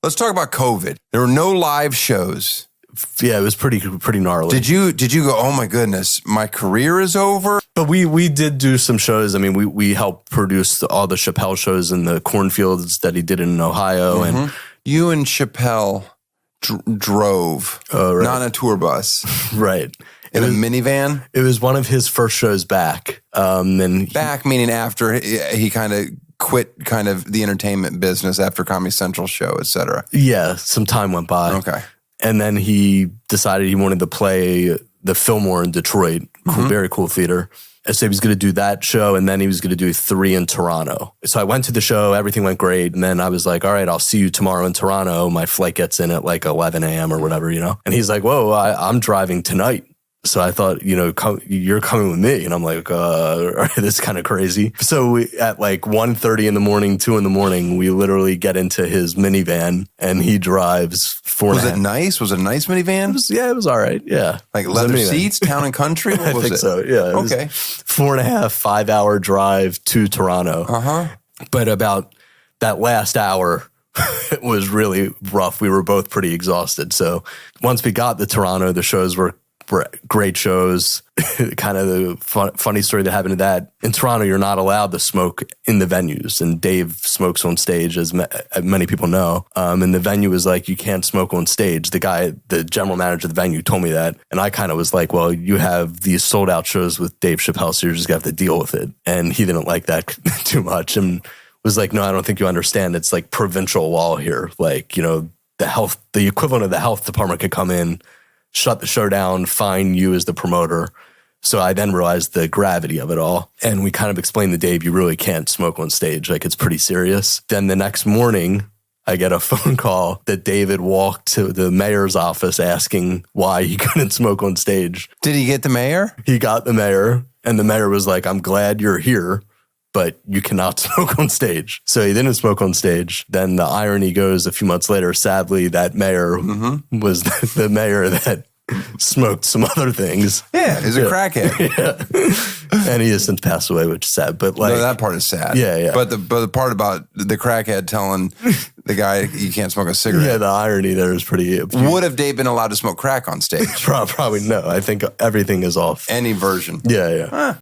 Let's talk about COVID. There were no live shows. Yeah, it was pretty gnarly. Did you go, oh my goodness, my career is over? But we did do some shows. I mean, we helped produce all the Chappelle shows in the cornfields that he did in Ohio. And you and Chappelle drove, not in a tour bus. Right. In a minivan? It was one of his first shows back. Back meaning after he kind of quit kind of the entertainment business after Comedy Central show, et cetera. Yeah, some time went by. Okay. And then he decided he wanted to play the Fillmore in Detroit. Very cool theater. And so he was going to do that show, and then he was going to do 3 in Toronto. So I went to the show, everything went great, and then I was like, all right, I'll see you tomorrow in Toronto. My flight gets in at like 11 a.m. or whatever, you know? And he's like, whoa, I'm driving tonight. So I thought, you know, you're coming with me. And I'm like, this is kind of crazy. So at like 1:30 in the morning, 2 in the morning, we literally get into his minivan and he drives 4 Was it nice? Was it a nice minivan? It was all right. Yeah. Like leather seats, town and country? What was I think it? So, yeah. Okay. 4.5, 5 hour drive to Toronto. But about that last hour, it was really rough. We were both pretty exhausted. So once we got to Toronto, the shows were great shows. Kind of the funny story that happened to that. In Toronto, you're not allowed to smoke in the venues. And Dave smokes on stage, as many people know. And the venue was like, you can't smoke on stage. The general manager of the venue told me that. And I kind of was like, well, you have these sold out shows with Dave Chappelle, so you're just going to have to deal with it. And he didn't like that too much and was like, no, I don't think you understand. It's like provincial law here. Like, you know, the equivalent of the health department could come in, shut the show down, fine you as the promoter. So I then realized the gravity of it all. And we kind of explained to Dave, you really can't smoke on stage. Like, it's pretty serious. Then the next morning, I get a phone call that David walked to the mayor's office asking why he couldn't smoke on stage. Did he get the mayor? He got the mayor, and the mayor was like, I'm glad you're here, but you cannot smoke on stage. So he didn't smoke on stage. Then the irony goes, a few months later, sadly, that mayor was the mayor that smoked some other things. Yeah, he's a crackhead. Yeah. And he has since passed away, which is sad. But like, no, that part is sad. Yeah, yeah. But the part about the crackhead telling the guy you can't smoke a cigarette. Yeah, the irony there is pretty. Would have Dave been allowed to smoke crack on stage? Probably no. I think everything is off. Any version. Yeah, yeah. Huh.